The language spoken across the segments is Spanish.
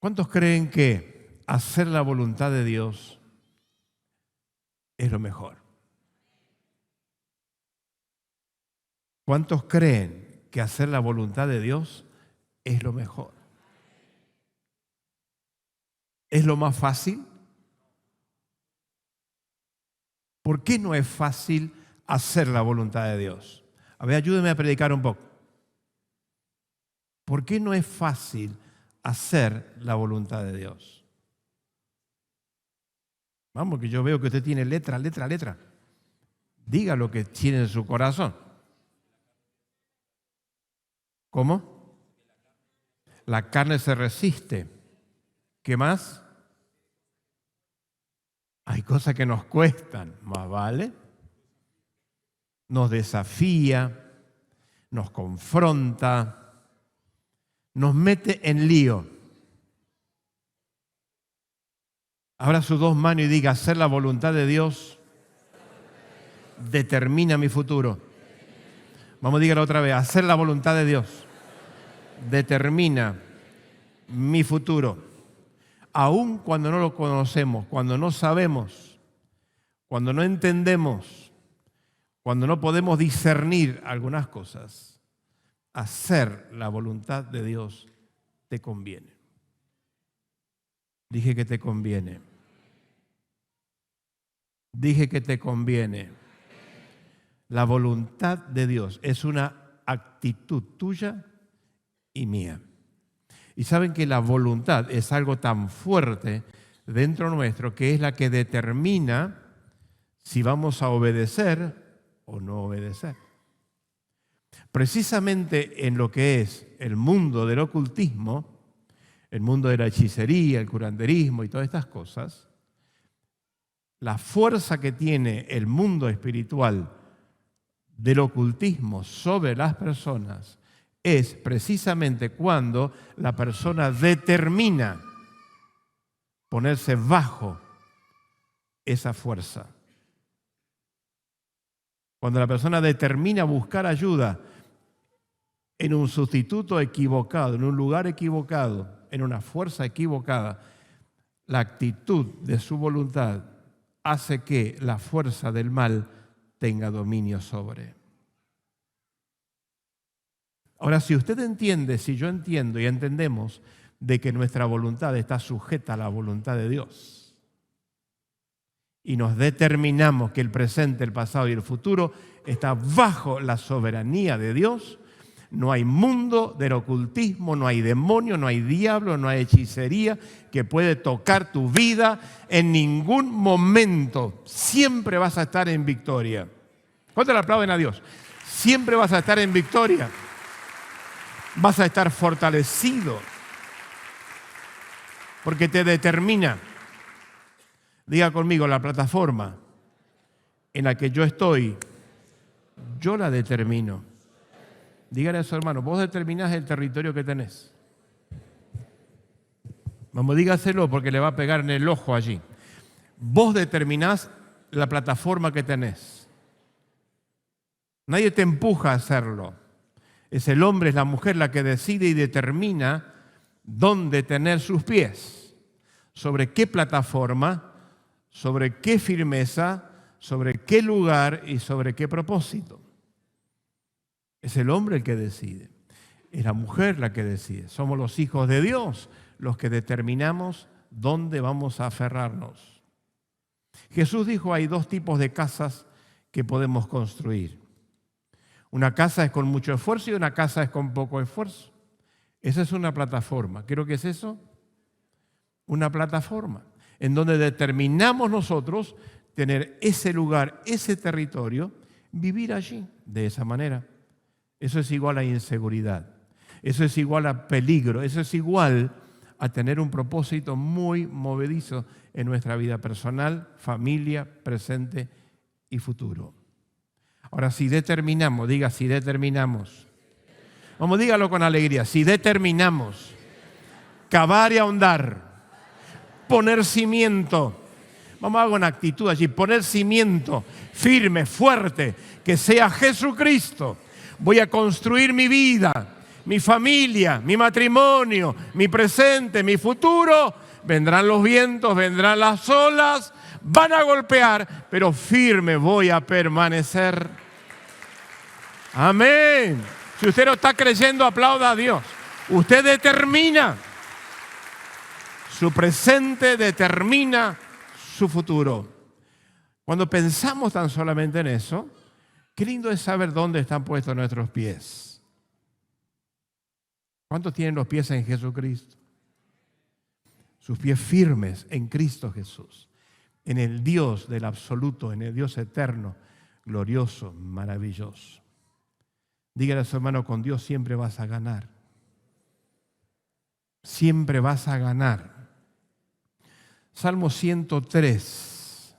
¿Cuántos creen que hacer la voluntad de Dios es lo mejor? ¿Cuántos creen que hacer la voluntad de Dios es lo mejor? ¿Es lo más fácil? ¿Por qué no es fácil hacer la voluntad de Dios? A ver, ayúdeme a predicar un poco. ¿Por qué no es fácil hacer la voluntad de Dios? Vamos, que yo veo que usted tiene letra. Diga lo que tiene en su corazón. ¿Cómo? La carne se resiste. ¿Qué más? Hay cosas que nos cuestan, más vale. Nos desafía, nos confronta, nos mete en lío. Abra sus dos manos y diga: hacer la voluntad de Dios determina mi futuro. Vamos a decirlo otra vez: hacer la voluntad de Dios determina mi futuro. Aun cuando no lo conocemos, cuando no sabemos, cuando no entendemos, cuando no podemos discernir algunas cosas, hacer la voluntad de Dios te conviene. Dije que te conviene. Dije que te conviene. La voluntad de Dios es una actitud tuya y mía. Y saben que la voluntad es algo tan fuerte dentro nuestro que es la que determina si vamos a obedecer o no obedecer. Precisamente en lo que es el mundo del ocultismo, el mundo de la hechicería, el curanderismo y todas estas cosas, la fuerza que tiene el mundo espiritual del ocultismo sobre las personas es precisamente cuando la persona determina ponerse bajo esa fuerza. Cuando la persona determina buscar ayuda en un sustituto equivocado, en un lugar equivocado, en una fuerza equivocada, la actitud de su voluntad hace que la fuerza del mal tenga dominio sobre. Ahora, si usted entiende, si yo entiendo y entendemos de que nuestra voluntad está sujeta a la voluntad de Dios y nos determinamos que el presente, el pasado y el futuro está bajo la soberanía de Dios, no hay mundo del ocultismo, no hay demonio, no hay diablo, no hay hechicería que puede tocar tu vida en ningún momento. Siempre vas a estar en victoria. ¿Cuánto le aplauden a Dios? Siempre vas a estar en victoria. Vas a estar fortalecido porque te determina. Diga conmigo: la plataforma en la que yo estoy, yo la determino. Dígale a su hermano: vos determinás el territorio que tenés. Vamos, dígaselo porque le va a pegar en el ojo allí. Vos determinás la plataforma que tenés. Nadie te empuja a hacerlo. Es el hombre, es la mujer la que decide y determina dónde tener sus pies, sobre qué plataforma, sobre qué firmeza, sobre qué lugar y sobre qué propósito. Es el hombre el que decide, es la mujer la que decide. Somos los hijos de Dios los que determinamos dónde vamos a aferrarnos. Jesús dijo: hay dos tipos de casas que podemos construir. Una casa es con mucho esfuerzo y una casa es con poco esfuerzo. Esa es una plataforma. ¿Qué es eso? Una plataforma en donde determinamos nosotros tener ese lugar, ese territorio, vivir allí de esa manera. Eso es igual a inseguridad. Eso es igual a peligro. Eso es igual a tener un propósito muy movedizo en nuestra vida personal, familia, presente y futuro. Ahora, si determinamos, diga: si determinamos. Vamos, dígalo con alegría: si determinamos cavar y ahondar, poner cimiento. Vamos a hacer una actitud allí: poner cimiento firme, fuerte, que sea Jesucristo. Voy a construir mi vida, mi familia, mi matrimonio, mi presente, mi futuro. Vendrán los vientos, vendrán las olas, van a golpear, pero firme voy a permanecer. Amén. Si usted no está creyendo, aplauda a Dios. Usted determina. Su presente determina su futuro. Cuando pensamos tan solamente en eso, qué lindo es saber dónde están puestos nuestros pies. ¿Cuántos tienen los pies en Jesucristo? Sus pies firmes en Cristo Jesús, en el Dios del absoluto, en el Dios eterno, glorioso, maravilloso. Dígale a su hermano, con Dios siempre vas a ganar. Siempre vas a ganar. Salmo 103.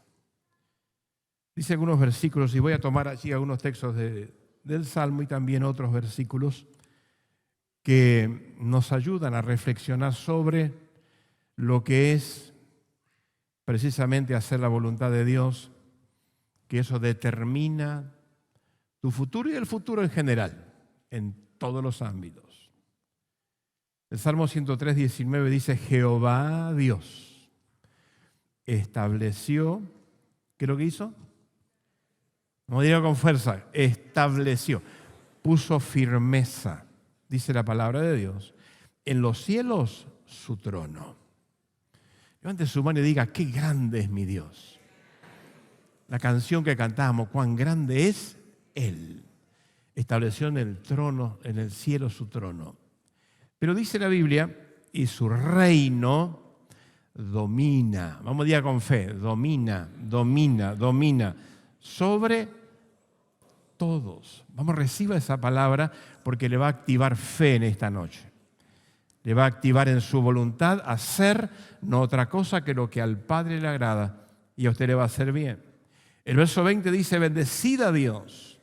Dice algunos versículos, y voy a tomar allí algunos textos del Salmo y también otros versículos que nos ayudan a reflexionar sobre lo que es precisamente hacer la voluntad de Dios, que eso determina tu futuro y el futuro en general, en todos los ámbitos. El Salmo 103, 19 dice, Jehová Dios estableció, ¿qué es lo que hizo? No diga con fuerza, estableció, puso firmeza, dice la palabra de Dios, en los cielos su trono. Levante su mano y diga, qué grande es mi Dios. La canción que cantábamos, cuán grande es Él. Estableció en el trono, en el cielo su trono. Pero dice la Biblia, y su reino domina. Vamos a decir con fe, domina sobre todos. Vamos, reciba esa palabra porque le va a activar fe en esta noche. Le va a activar en su voluntad hacer no otra cosa que lo que al Padre le agrada y a usted le va a hacer bien. El verso 20 dice, bendecid a Dios,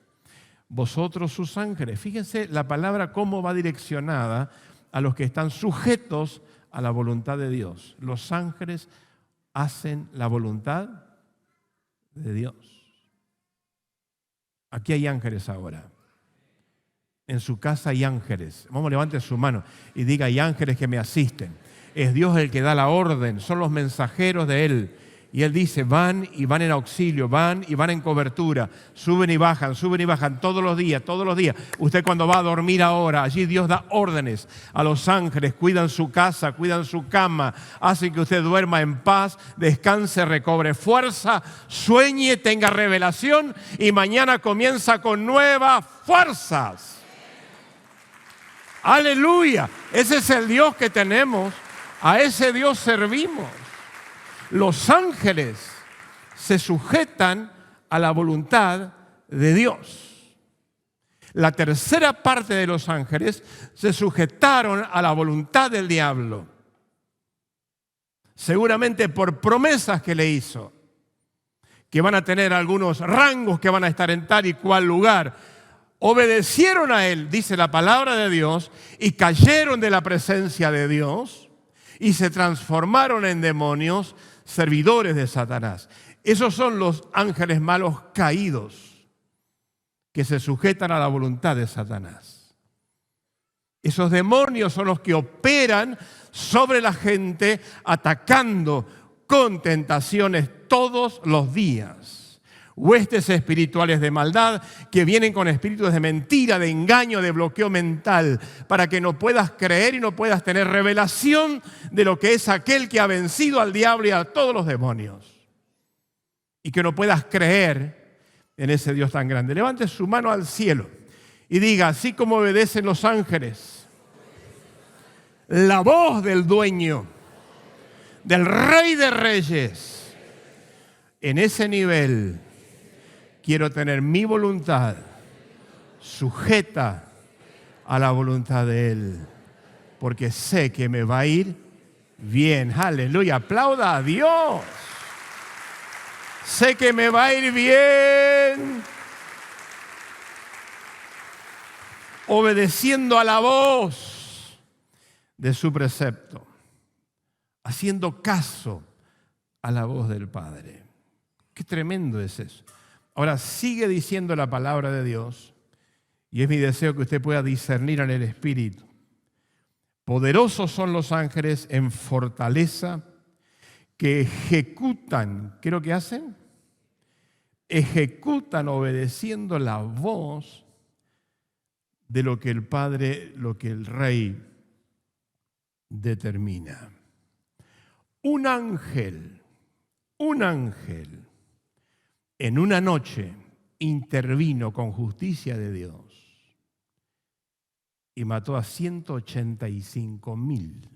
vosotros sus ángeles. Fíjense la palabra cómo va direccionada a los que están sujetos a la voluntad de Dios. Los ángeles hacen la voluntad de Dios. Aquí hay ángeles ahora. En su casa hay ángeles. Vamos, levante su mano y diga, hay ángeles que me asisten. Es Dios el que da la orden, son los mensajeros de Él. Y Él dice, van y van en auxilio, van y van en cobertura, suben y bajan todos los días, todos los días. Usted cuando va a dormir ahora, allí Dios da órdenes a los ángeles, cuidan su casa, cuidan su cama, hacen que usted duerma en paz, descanse, recobre fuerza, sueñe, tenga revelación y mañana comienza con nuevas fuerzas. Aleluya, ese es el Dios que tenemos, a ese Dios servimos. Los ángeles se sujetan a la voluntad de Dios. La tercera parte de los ángeles se sujetaron a la voluntad del diablo. Seguramente por promesas que le hizo, que van a tener algunos rangos, que van a estar en tal y cual lugar. Obedecieron a él, dice la palabra de Dios, y cayeron de la presencia de Dios y se transformaron en demonios, servidores de Satanás. Esos son los ángeles malos caídos que se sujetan a la voluntad de Satanás. Esos demonios son los que operan sobre la gente atacando con tentaciones todos los días. Huestes espirituales de maldad que vienen con espíritus de mentira, de engaño, de bloqueo mental, para que no puedas creer y no puedas tener revelación de lo que es aquel que ha vencido al diablo y a todos los demonios. Y que no puedas creer en ese Dios tan grande. Levante su mano al cielo y diga, así como obedecen los ángeles, la voz del dueño, del Rey de Reyes, en ese nivel quiero tener mi voluntad sujeta a la voluntad de Él, porque sé que me va a ir bien. Aleluya, aplauda a Dios. Sé que me va a ir bien. Obedeciendo a la voz de su precepto, haciendo caso a la voz del Padre. Qué tremendo es eso. Ahora sigue diciendo la palabra de Dios Y es mi deseo que usted pueda discernir en el Espíritu. Poderosos son los ángeles en fortaleza que ejecutan, ¿qué es lo que hacen? Ejecutan obedeciendo la voz de lo que el Padre, lo que el Rey determina. Un ángel, en una noche intervino con justicia de Dios y mató a 185,000.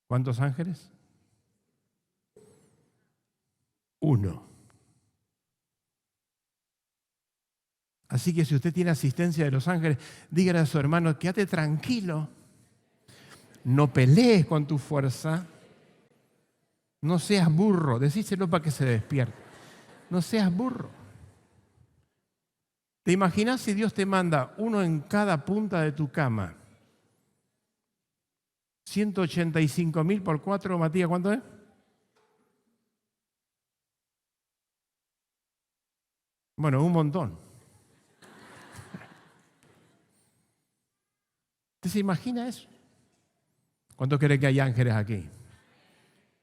¿Cuántos ángeles? Uno. Así que si usted tiene asistencia de los ángeles, dígale a su hermano, quédate tranquilo, no pelees con tu fuerza, no seas burro, decíselo para que se despierte, no seas burro. ¿Te imaginas si Dios te manda uno en cada punta de tu cama? 185,000 por 4, Matías, ¿cuánto es? Bueno, un montón. ¿Usted se imagina eso? ¿Cuántos creen que hay ángeles aquí?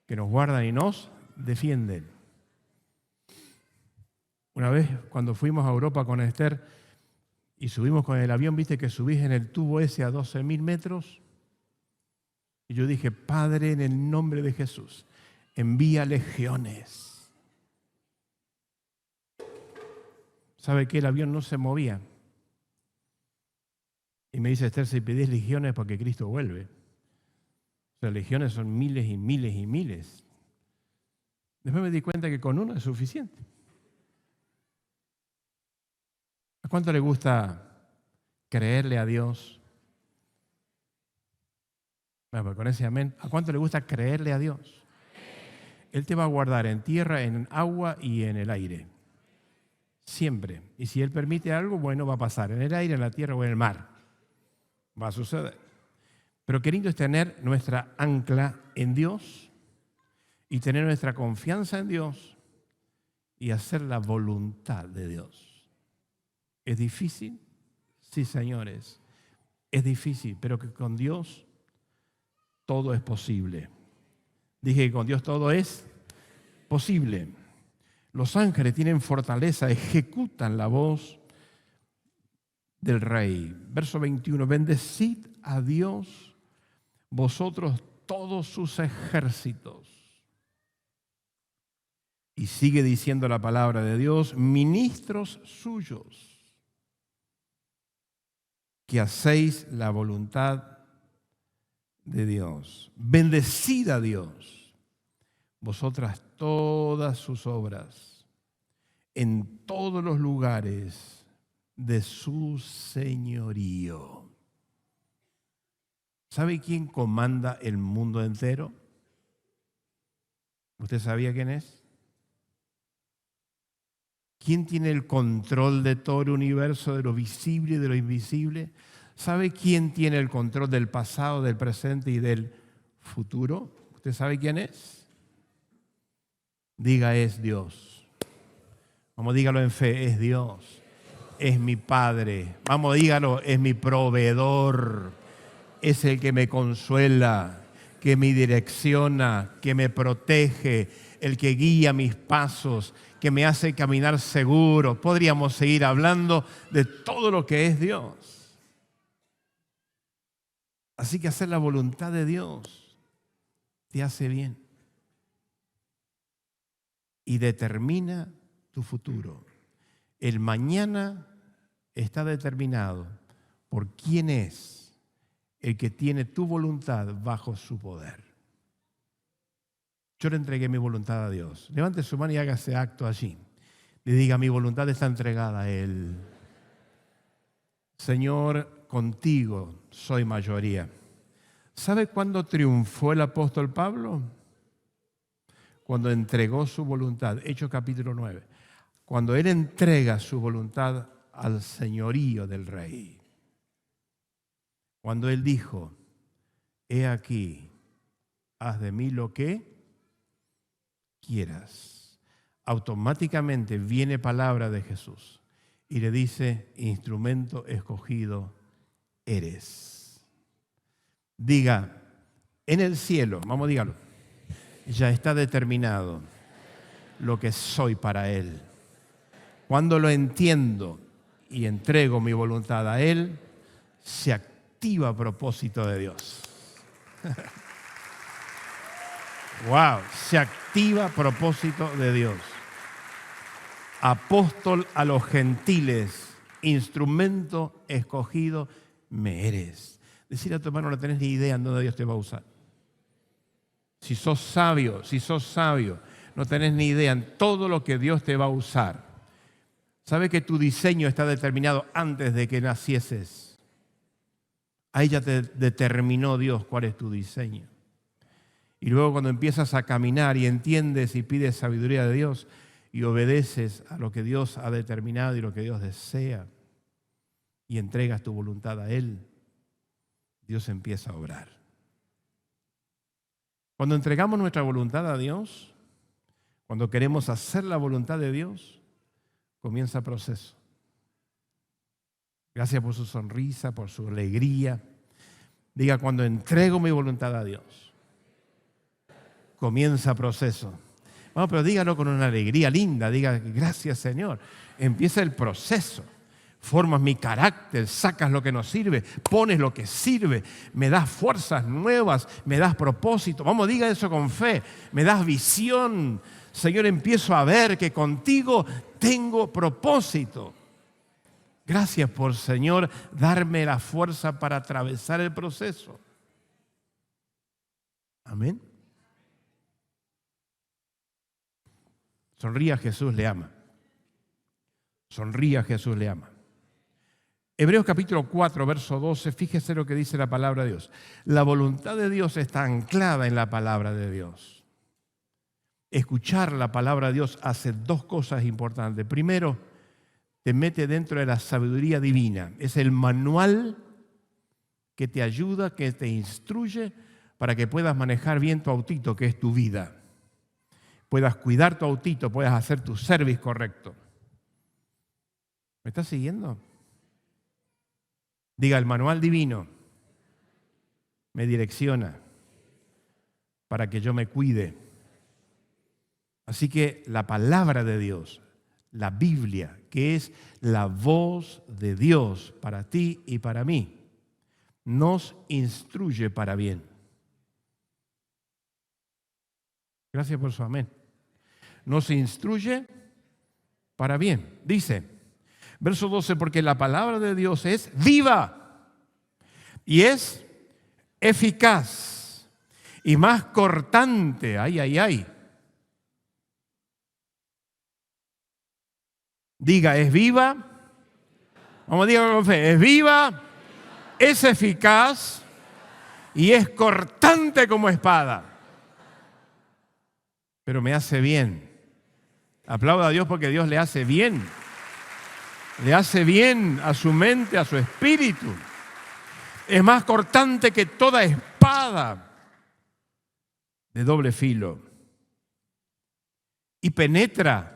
Que nos guardan y nos defienden. Una vez cuando fuimos a Europa con Esther y subimos con el avión, viste que subís en el tubo ese a 12,000 metros. Y yo dije, Padre, en el nombre de Jesús, envía legiones. ¿Sabe qué? El avión no se movía. Y me dice Esther, si pedís legiones porque Cristo vuelve. O sea, legiones son miles y miles y miles. Después me di cuenta que con uno es suficiente. ¿A cuánto le gusta creerle a Dios? Bueno, pues con ese amén, ¿a cuánto le gusta creerle a Dios? Él te va a guardar en tierra, en agua y en el aire. Siempre. Y si Él permite algo, bueno, va a pasar. En el aire, en la tierra o en el mar. Va a suceder. Pero qué lindo es tener nuestra ancla en Dios y tener nuestra confianza en Dios y hacer la voluntad de Dios. ¿Es difícil? Sí, señores. Es difícil, pero que con Dios todo es posible. Dije que con Dios todo es posible. Los ángeles tienen fortaleza, ejecutan la voz del Rey. Verso 21, bendecid a Dios, vosotros todos sus ejércitos. Y sigue diciendo la palabra de Dios, ministros suyos, que hacéis la voluntad de Dios. Bendecid a Dios, vosotras todas sus obras, en todos los lugares de su señorío. ¿Sabe quién comanda el mundo entero? ¿Usted sabía quién es? ¿Quién tiene el control de todo el universo, de lo visible y de lo invisible? ¿Sabe quién tiene el control del pasado, del presente y del futuro? ¿Usted sabe quién es? Diga, es Dios. Vamos, dígalo en fe, es Dios. Es mi Padre. Vamos, dígalo, es mi proveedor. Es el que me consuela, que me direcciona, que me protege, el que guía mis pasos, que me hace caminar seguro. Podríamos seguir hablando de todo lo que es Dios. Así que hacer la voluntad de Dios te hace bien y determina tu futuro. El mañana está determinado por quién es el que tiene tu voluntad bajo su poder. Yo le entregué mi voluntad a Dios. Levante su mano y haga ese acto allí. Le diga, mi voluntad está entregada a Él. Señor, contigo soy mayoría. ¿Sabe cuándo triunfó el apóstol Pablo? Cuando entregó su voluntad. Hechos capítulo 9. Cuando él entrega su voluntad al señorío del rey. Cuando él dijo, he aquí, haz de mí lo que quieras. Automáticamente viene palabra de Jesús. y le dice, instrumento escogido eres. Diga, en el cielo, vamos, dígalo, ya está determinado lo que soy para Él. Cuando lo entiendo y entrego mi voluntad a Él, se activa propósito de Dios. Wow, se activa propósito de Dios. Apóstol a los gentiles, instrumento escogido me eres. Decir a tu hermano, no tenés ni idea en dónde Dios te va a usar. Si sos sabio, no tenés ni idea en todo lo que Dios te va a usar. ¿Sabe que tu diseño está determinado antes de que nacieses? Ahí ya te determinó Dios cuál es tu diseño. Y luego cuando empiezas a caminar y entiendes y pides sabiduría de Dios y obedeces a lo que Dios ha determinado y lo que Dios desea y entregas tu voluntad a Él, Dios empieza a obrar. Cuando entregamos nuestra voluntad a Dios, cuando queremos hacer la voluntad de Dios, comienza el proceso. Gracias por su sonrisa, por su alegría. Diga, cuando entrego mi voluntad a Dios, comienza el proceso. Bueno, pero dígalo con una alegría linda. Diga, gracias Señor. Empieza el proceso. Formas mi carácter, sacas lo que no sirve, pones lo que sirve, me das fuerzas nuevas, me das propósito. Vamos, diga eso con fe. Me das visión. Señor, empiezo a ver que contigo tengo propósito. Gracias por, Señor, darme la fuerza para atravesar el proceso. Amén. Sonría, Jesús le ama. Sonría, Jesús le ama. Hebreos capítulo 4, verso 12, fíjese lo que dice la palabra de Dios. La voluntad de Dios está anclada en la palabra de Dios. Escuchar la palabra de Dios hace dos cosas importantes. Primero, te mete dentro de la sabiduría divina. Es el manual que te ayuda, que te instruye para que puedas manejar bien tu autito, que es tu vida. Puedas cuidar tu autito, puedas hacer tu service correcto. ¿Me estás siguiendo? Diga, el manual divino me direcciona para que yo me cuide. Así que la palabra de Dios, la Biblia, que es la voz de Dios para ti y para mí, nos instruye para bien. Gracias por su amén. Nos instruye para bien. Dice, verso 12, porque la palabra de Dios es viva y es eficaz y más cortante. Ay, ay, ay. Diga, es viva. Vamos a decir con fe. Es viva, es eficaz y es cortante como espada. Pero me hace bien. Aplauda a Dios porque Dios le hace bien. Le hace bien a su mente, a su espíritu. Es más cortante que toda espada de doble filo. Y penetra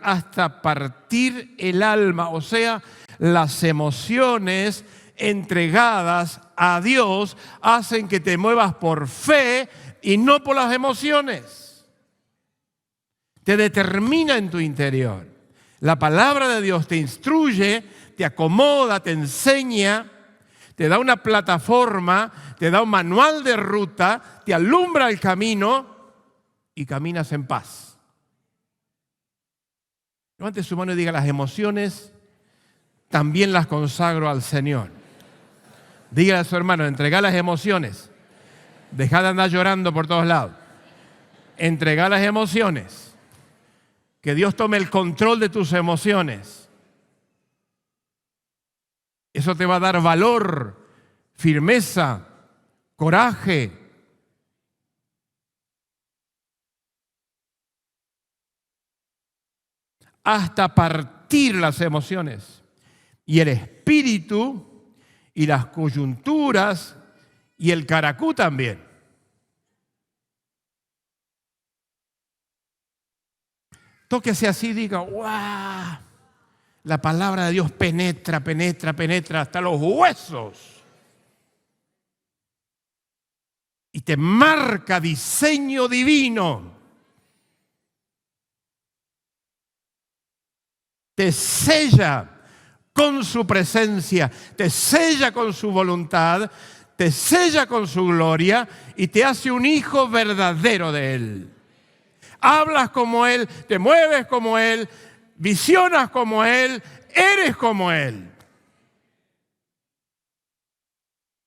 hasta partir el alma, o sea, las emociones entregadas a Dios hacen que te muevas por fe y no por las emociones. Te determina en tu interior. La palabra de Dios te instruye, te acomoda, te enseña, te da una plataforma, te da un manual de ruta, te alumbra el camino y caminas en paz. Levante su mano y diga, las emociones también las consagro al Señor. Dígale a su hermano, entrega las emociones. Deja de andar llorando por todos lados. Entrega las emociones. Que Dios tome el control de tus emociones. Eso te va a dar valor, firmeza, coraje. Hasta partir las emociones. Y el espíritu y las coyunturas y el caracú también. Tóquese así y diga, ¡guau! La palabra de Dios penetra, penetra, penetra hasta los huesos. Y te marca diseño divino. Te sella con su presencia, te sella con su voluntad, te sella con su gloria y te hace un hijo verdadero de Él. Hablas como Él, te mueves como Él, visionas como Él, eres como Él.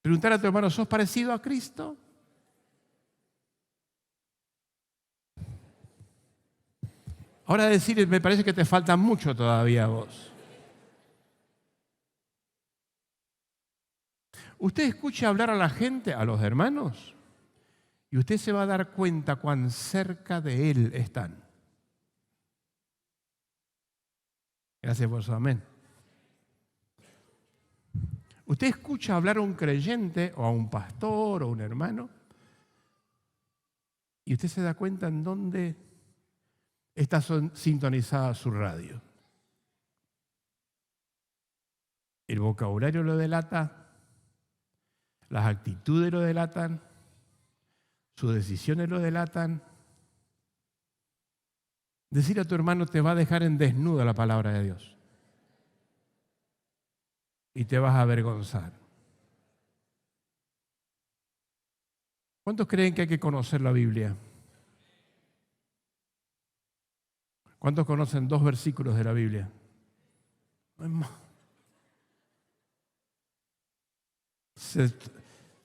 Preguntar a tu hermano, ¿sos parecido a Cristo? Ahora decir, me parece que te falta mucho todavía a vos. Usted escucha hablar a la gente, a los hermanos, y usted se va a dar cuenta cuán cerca de Él están. Gracias por su amén. Usted escucha hablar a un creyente o a un pastor o a un hermano y usted se da cuenta en dónde está sintonizada su radio. El vocabulario lo delata, las actitudes lo delatan, sus decisiones lo delatan. Decir a tu hermano te va a dejar en desnuda la palabra de Dios. Y te vas a avergonzar. ¿Cuántos creen que hay que conocer la Biblia? ¿Cuántos conocen 2 versículos de la Biblia?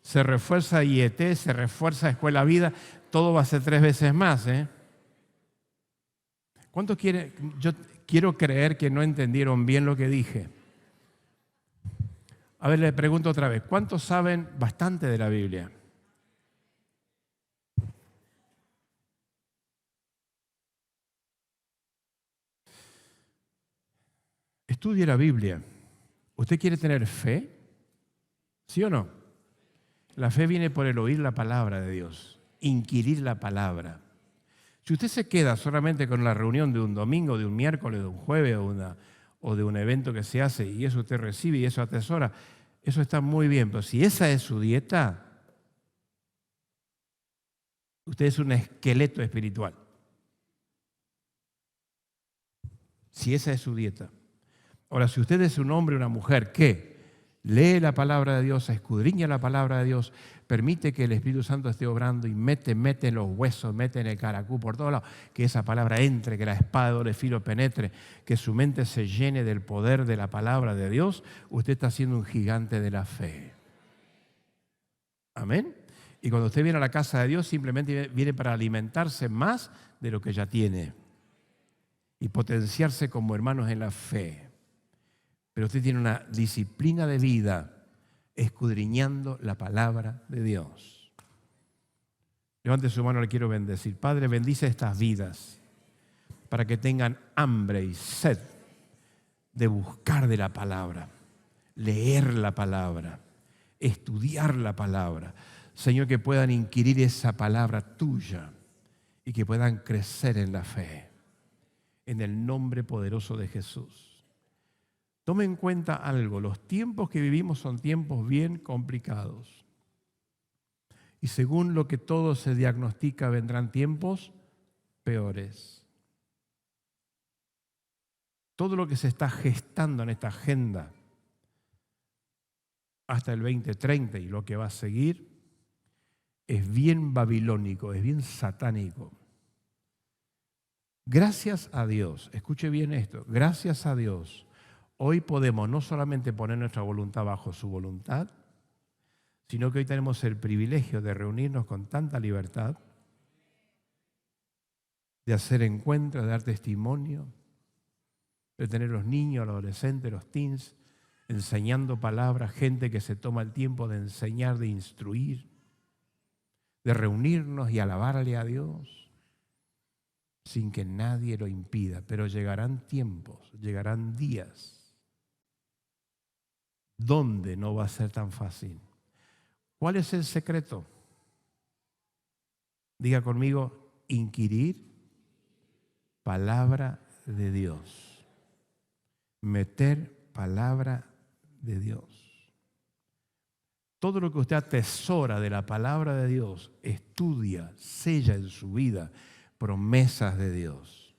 Se refuerza IET, se refuerza Escuela Vida, todo va a ser 3 veces más, ¿eh? ¿Cuántos quieren? Yo quiero creer que no entendieron bien lo que dije. A ver, le pregunto otra vez, ¿cuántos saben bastante de la Biblia? Estudie la Biblia. ¿Usted quiere tener fe? ¿Sí o no? La fe viene por el oír la palabra de Dios, inquirir la palabra. Si usted se queda solamente con la reunión de un domingo, de un miércoles, de un jueves o de un evento que se hace y eso usted recibe y eso atesora, eso está muy bien. Pero si esa es su dieta, usted es un esqueleto espiritual. Si esa es su dieta. Ahora, si usted es un hombre o una mujer que lee la palabra de Dios, escudriña la palabra de Dios, permite que el Espíritu Santo esté obrando y mete en los huesos, mete en el caracú, por todos lados, que esa palabra entre, que la espada de doble filo penetre, que su mente se llene del poder de la palabra de Dios, usted está siendo un gigante de la fe. Amén. Y cuando usted viene a la casa de Dios, simplemente viene para alimentarse más de lo que ya tiene y potenciarse como hermanos en la fe. Pero usted tiene una disciplina de vida escudriñando la palabra de Dios. Levante su mano, le quiero bendecir. Padre, bendice estas vidas para que tengan hambre y sed de buscar de la palabra, leer la palabra, estudiar la palabra. Señor, que puedan inquirir esa palabra tuya y que puedan crecer en la fe. En el nombre poderoso de Jesús. Tome en cuenta algo, los tiempos que vivimos son tiempos bien complicados. Y según lo que todo se diagnostica, vendrán tiempos peores. Todo lo que se está gestando en esta agenda hasta el 2030 y lo que va a seguir es bien babilónico, es bien satánico. Gracias a Dios, escuche bien esto, gracias a Dios, hoy podemos no solamente poner nuestra voluntad bajo su voluntad, sino que hoy tenemos el privilegio de reunirnos con tanta libertad, de hacer encuentros, de dar testimonio, de tener los niños, los adolescentes, los teens, enseñando palabras, gente que se toma el tiempo de enseñar, de instruir, de reunirnos y alabarle a Dios, sin que nadie lo impida. Pero llegarán tiempos, llegarán días, donde no va a ser tan fácil. ¿Cuál es el secreto? Diga conmigo, inquirir palabra de Dios. Meter palabra de Dios. Todo lo que usted atesora de la palabra de Dios, estudia, sella en su vida promesas de Dios.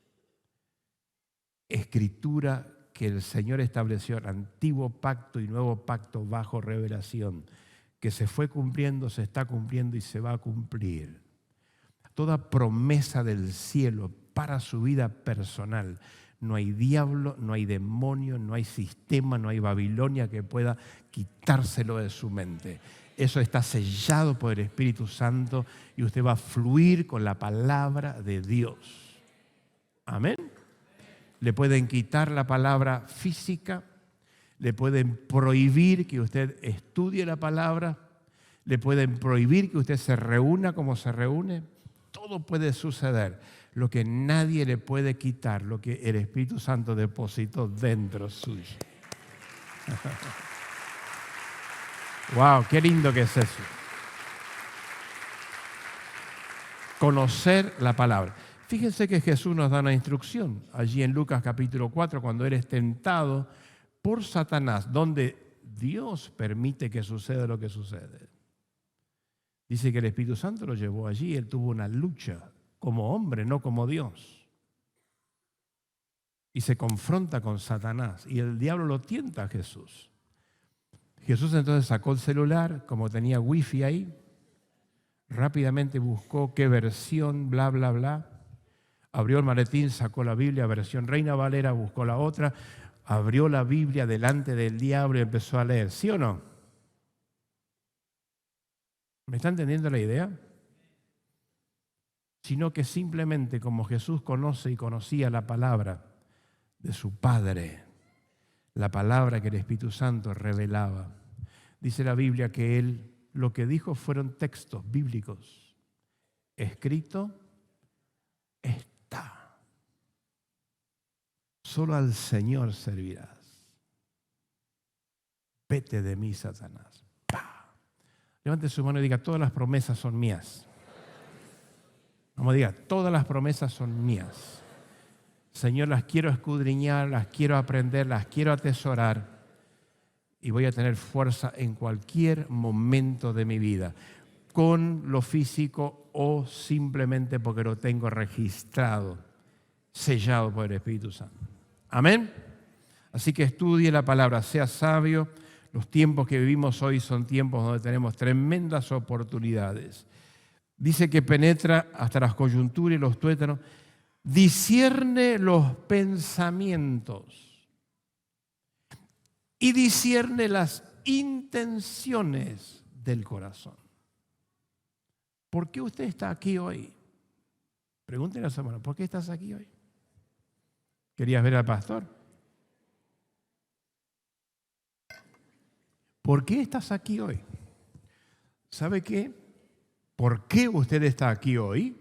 Escritura que el Señor estableció en antiguo pacto y nuevo pacto bajo revelación, que se fue cumpliendo, se está cumpliendo y se va a cumplir. Toda promesa del cielo para su vida personal. No hay diablo, no hay demonio, no hay sistema, no hay Babilonia que pueda quitárselo de su mente. Eso está sellado por el Espíritu Santo y usted va a fluir con la palabra de Dios. Amén. Le pueden quitar la palabra física, le pueden prohibir que usted estudie la palabra, le pueden prohibir que usted se reúna como se reúne. Todo puede suceder. Lo que nadie le puede quitar, lo que el Espíritu Santo depositó dentro suyo. ¡Wow! ¡Qué lindo que es eso! Conocer la palabra. Fíjense que Jesús nos da una instrucción allí en Lucas capítulo 4, cuando Él es tentado por Satanás, donde Dios permite que suceda lo que sucede. Dice que el Espíritu Santo lo llevó allí, Él tuvo una lucha como hombre, no como Dios. Y se confronta con Satanás y el diablo lo tienta a Jesús. Jesús entonces sacó el celular, como tenía wifi ahí, rápidamente buscó qué versión, bla, bla, bla. Abrió el maletín, sacó la Biblia, versión Reina Valera, buscó la otra, abrió la Biblia delante del diablo y empezó a leer. ¿Sí o no? ¿Me está entendiendo la idea? Sino que simplemente como Jesús conoce y conocía la palabra de su Padre, la palabra que el Espíritu Santo revelaba, dice la Biblia que Él lo que dijo fueron textos bíblicos. Escrito está. Solo al Señor servirás. Vete de mí, Satanás. ¡Pah! Levante su mano y diga, todas las promesas son mías. Vamos a diga, todas las promesas son mías. Señor, las quiero escudriñar, las quiero aprender, las quiero atesorar y voy a tener fuerza en cualquier momento de mi vida, con lo físico o simplemente porque lo tengo registrado, sellado por el Espíritu Santo. Amén. Así que estudie la palabra, sea sabio. Los tiempos que vivimos hoy son tiempos donde tenemos tremendas oportunidades. Dice que penetra hasta las coyunturas y los tuétanos, discierne los pensamientos y discierne las intenciones del corazón. ¿Por qué usted está aquí hoy? Pregúntenle a su hermano, ¿por qué estás aquí hoy? ¿Querías ver al pastor? ¿Por qué estás aquí hoy? ¿Sabe qué? ¿Por qué usted está aquí hoy?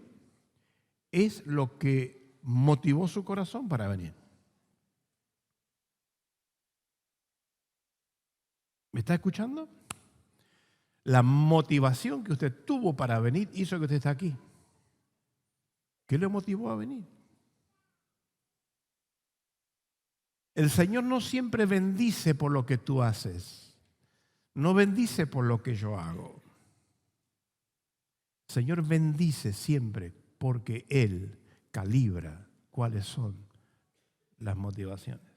Es lo que motivó su corazón para venir. ¿Me está escuchando? La motivación que usted tuvo para venir hizo que usted esté aquí. ¿Qué le motivó a venir? El Señor no siempre bendice por lo que tú haces. No bendice por lo que yo hago. El Señor bendice siempre porque Él calibra cuáles son las motivaciones.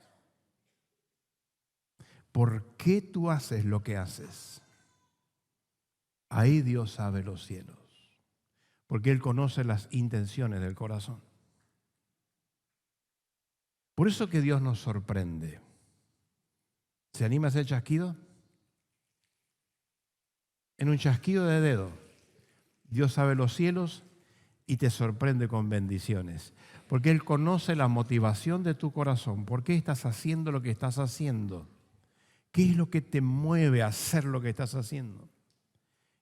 ¿Por qué tú haces lo que haces? Ahí Dios sabe los cielos, porque Él conoce las intenciones del corazón. Por eso que Dios nos sorprende. ¿Se anima a hacer chasquido? En un chasquido de dedo, Dios sabe los cielos y te sorprende con bendiciones. Porque Él conoce la motivación de tu corazón. ¿Por qué estás haciendo lo que estás haciendo? ¿Qué es lo que te mueve a hacer lo que estás haciendo?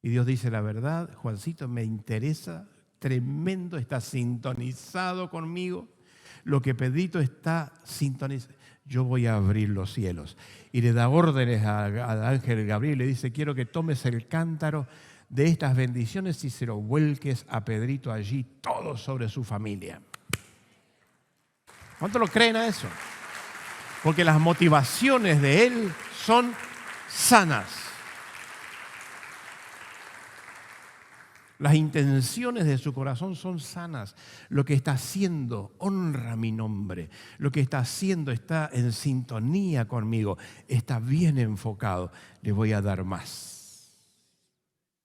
Y Dios dice la verdad, Juancito, me interesa, tremendo, está sintonizado conmigo. Lo que Pedrito está sintonizado. Yo voy a abrir los cielos. Y le da órdenes al ángel Gabriel, le dice, quiero que tomes el cántaro de estas bendiciones y se lo vuelques a Pedrito allí, todo sobre su familia. ¿Cuánto lo creen a eso? Porque las motivaciones de Él son sanas. Las intenciones de su corazón son sanas. Lo que está haciendo honra mi nombre. Lo que está haciendo está en sintonía conmigo. Está bien enfocado. Le voy a dar más.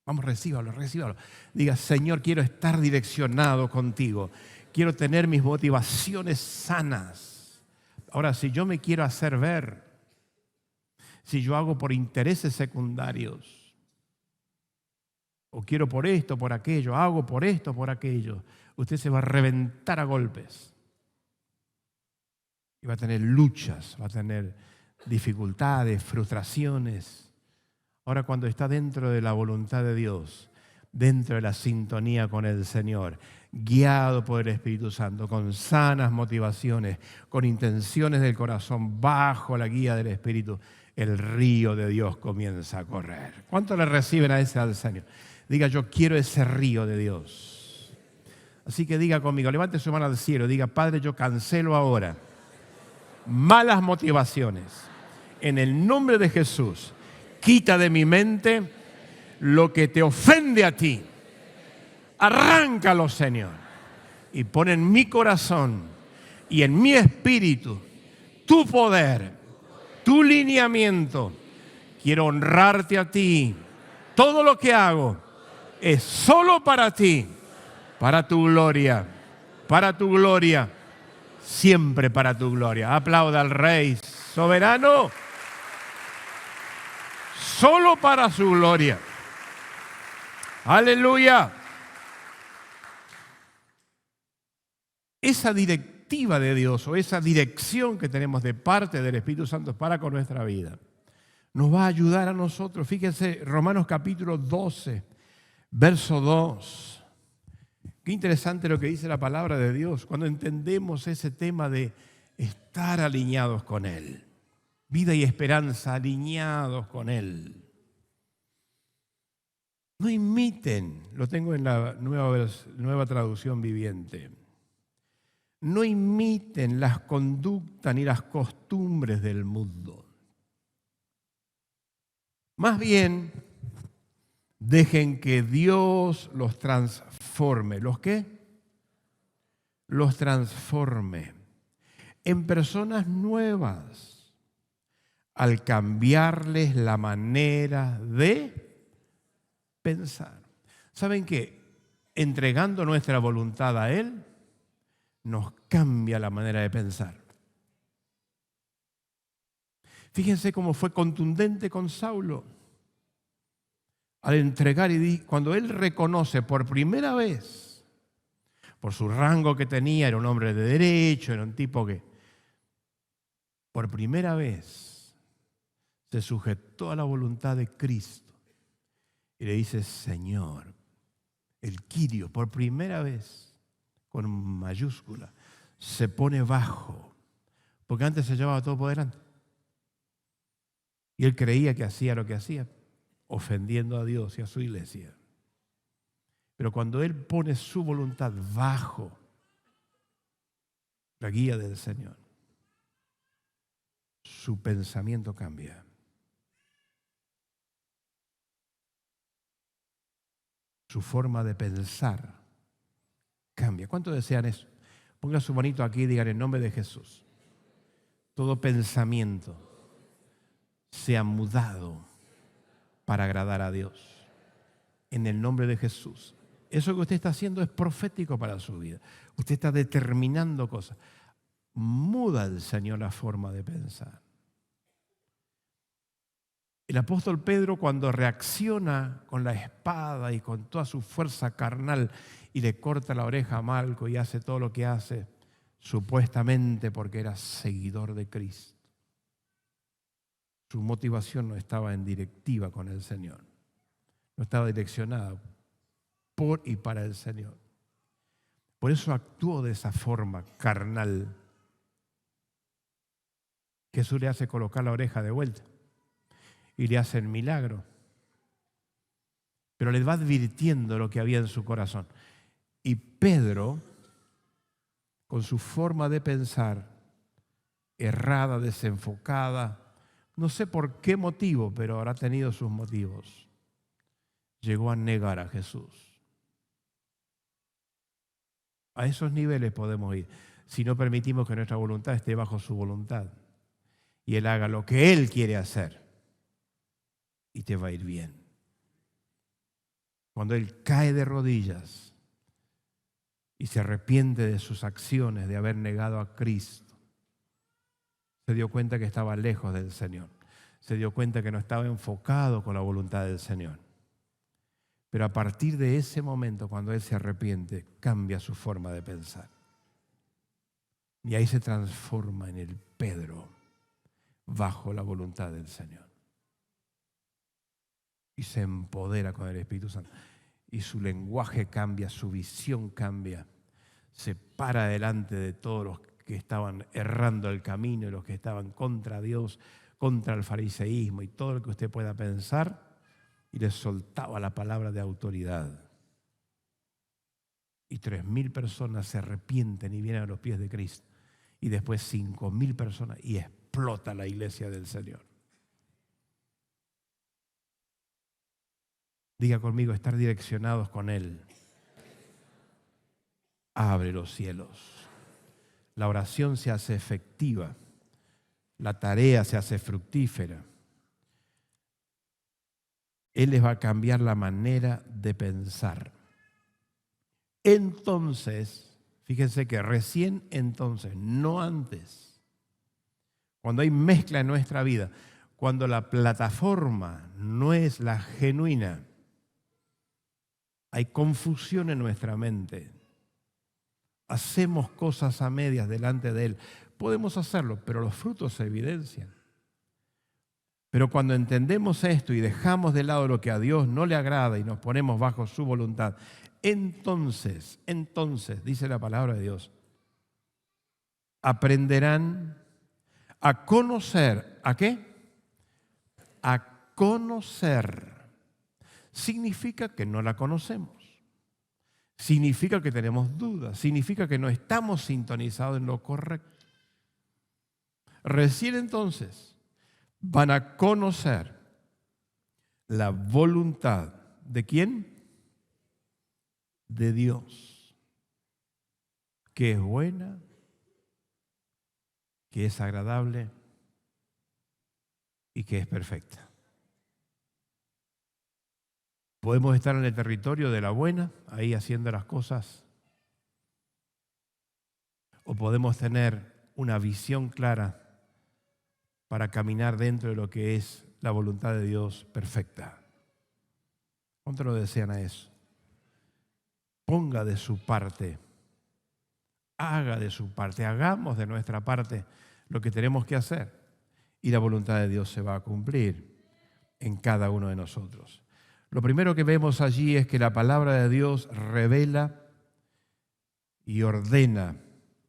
Vamos, recíbalo, recíbalo. Diga, Señor, quiero estar direccionado contigo. Quiero tener mis motivaciones sanas. Ahora, si yo me quiero hacer ver, si yo hago por intereses secundarios, o quiero por esto, por aquello, hago por esto, por aquello, usted se va a reventar a golpes. Y va a tener luchas, va a tener dificultades, frustraciones. Ahora, cuando está dentro de la voluntad de Dios, dentro de la sintonía con el Señor, guiado por el Espíritu Santo, con sanas motivaciones, con intenciones del corazón, bajo la guía del Espíritu, el río de Dios comienza a correr. ¿Cuánto le reciben a ese al Señor? Diga, yo quiero ese río de Dios. Así que diga conmigo, levante su mano al cielo, diga, Padre, yo cancelo ahora malas motivaciones. En el nombre de Jesús, quita de mi mente lo que te ofende a ti. Arráncalo, Señor, y pon en mi corazón y en mi espíritu tu poder, tu lineamiento. Quiero honrarte a ti. Todo lo que hago es solo para ti, para tu gloria, siempre para tu gloria. Aplauda al Rey soberano, solo para su gloria. Aleluya. Esa directiva de Dios o esa dirección que tenemos de parte del Espíritu Santo para con nuestra vida nos va a ayudar a nosotros. Fíjense, Romanos capítulo 12, verso 2. Qué interesante lo que dice la palabra de Dios cuando entendemos ese tema de estar alineados con Él. Vida y esperanza alineados con Él. No imiten, lo tengo en la nueva traducción viviente. No imiten las conductas ni las costumbres del mundo. Más bien, dejen que Dios los transforme. ¿Los qué? Los transforme en personas nuevas al cambiarles la manera de pensar. ¿Saben qué? Entregando nuestra voluntad a Él, nos cambia la manera de pensar. Fíjense cómo fue contundente con Saulo. Al entregar cuando él reconoce por primera vez, por su rango que tenía, era un hombre de derecho, era un tipo que por primera vez se sujetó a la voluntad de Cristo y le dice, Señor, el Kyrios, por primera vez, con mayúscula, se pone bajo, porque antes se llevaba todo por delante. Y él creía que hacía lo que hacía, ofendiendo a Dios y a su iglesia. Pero cuando él pone su voluntad bajo la guía del Señor, su pensamiento cambia. Su forma de pensar cambia. ¿Cuántos desean eso? Ponga su manito aquí y digan en nombre de Jesús. Todo pensamiento sea mudado para agradar a Dios. En el nombre de Jesús. Eso que usted está haciendo es profético para su vida. Usted está determinando cosas. Muda el Señor la forma de pensar. El apóstol Pedro, cuando reacciona con la espada y con toda su fuerza carnal y le corta la oreja a Malco y hace todo lo que hace, supuestamente porque era seguidor de Cristo. Su motivación no estaba en directiva con el Señor. No estaba direccionada por y para el Señor. Por eso actuó de esa forma carnal. Jesús le hace colocar la oreja de vuelta y le hace el milagro. Pero le va advirtiendo lo que había en su corazón. Y Pedro con su forma de pensar errada, desenfocada, no sé por qué motivo, pero habrá tenido sus motivos, llegó a negar a Jesús. A esos niveles podemos ir si no permitimos que nuestra voluntad esté bajo su voluntad y Él haga lo que Él quiere hacer y te va a ir bien. Cuando Él cae de rodillas y se arrepiente de sus acciones, de haber negado a Cristo, se dio cuenta que estaba lejos del Señor. Se dio cuenta que no estaba enfocado con la voluntad del Señor. Pero a partir de ese momento, cuando Él se arrepiente, cambia su forma de pensar. Y ahí se transforma en el Pedro, bajo la voluntad del Señor. Y se empodera con el Espíritu Santo. Y su lenguaje cambia, su visión cambia. Se para delante de todos los que estaban errando el camino y los que estaban contra Dios, contra el fariseísmo y todo lo que usted pueda pensar, y les soltaba la palabra de autoridad. Y 3.000 personas se arrepienten y vienen a los pies de Cristo. Y después 5.000 personas y explota la iglesia del Señor. Diga conmigo, estar direccionados con Él. Abre los cielos. La oración se hace efectiva. La tarea se hace fructífera. Él les va a cambiar la manera de pensar. Entonces, fíjense que recién entonces, no antes, cuando hay mezcla en nuestra vida, cuando la plataforma no es la genuina, hay confusión en nuestra mente. Hacemos cosas a medias delante de Él. Podemos hacerlo, pero los frutos se evidencian. Pero cuando entendemos esto y dejamos de lado lo que a Dios no le agrada y nos ponemos bajo su voluntad, entonces, dice la palabra de Dios, aprenderán a conocer, ¿a qué? A conocer. Significa que no la conocemos. Significa que tenemos dudas. Significa que no estamos sintonizados en lo correcto. Recién entonces van a conocer la voluntad ¿de quién? De Dios, que es buena, que es agradable y que es perfecta. Podemos estar en el territorio de la buena, ahí haciendo las cosas, o podemos tener una visión clara para caminar dentro de lo que es la voluntad de Dios perfecta. ¿Cuánto lo desean a eso? Ponga de su parte, haga de su parte, hagamos de nuestra parte lo que tenemos que hacer y la voluntad de Dios se va a cumplir en cada uno de nosotros. Lo primero que vemos allí es que la palabra de Dios revela y ordena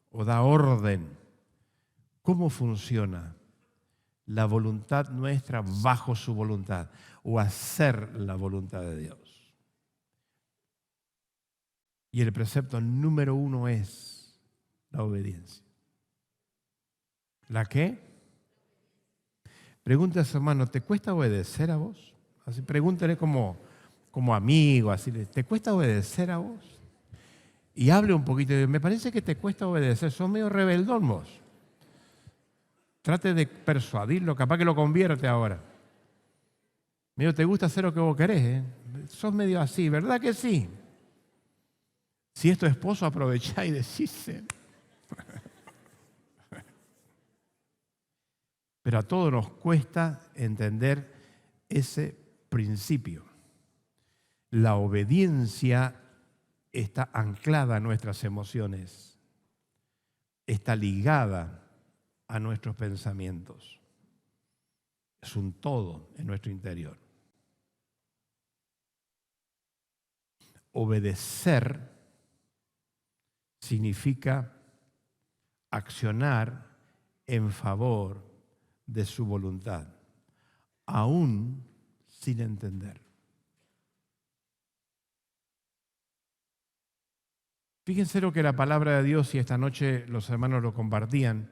o da orden. ¿Cómo funciona la voluntad nuestra bajo su voluntad o hacer la voluntad de Dios? Y el precepto número 1 es la obediencia. ¿La qué? Pregunta a su hermano, ¿te cuesta obedecer a vos? Así pregúntale como amigo, así, ¿te cuesta obedecer a vos? Y hable un poquito, me parece que te cuesta obedecer, sos medio rebeldón vos. Trate de persuadirlo, capaz que lo convierte ahora. Medio te gusta hacer lo que vos querés, ¿eh? Sos medio así, ¿verdad que sí? Si es tu esposo, aprovechá y decíselo. Pero a todos nos cuesta entender ese principio. La obediencia está anclada a nuestras emociones, está ligada a nuestros pensamientos. Es un todo en nuestro interior. Obedecer significa accionar en favor de su voluntad, aún sin entender. Fíjense lo que la palabra de Dios, y esta noche los hermanos lo compartían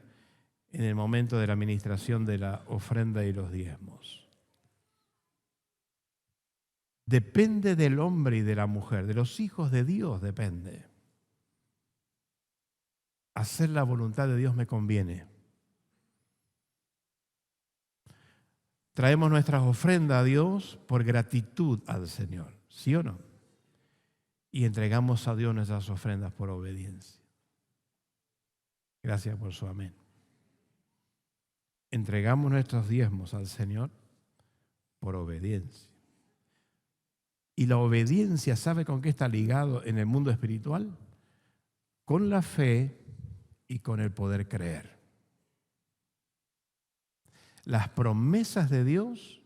en el momento de la administración de la ofrenda y los diezmos. Depende del hombre y de la mujer, de los hijos de Dios depende. Hacer la voluntad de Dios me conviene. Traemos nuestras ofrendas a Dios por gratitud al Señor, ¿sí o no? Y entregamos a Dios nuestras ofrendas por obediencia. Gracias por su amén. Entregamos nuestros diezmos al Señor por obediencia. Y la obediencia, ¿sabe con qué está ligado en el mundo espiritual? Con la fe y con el poder creer. Las promesas de Dios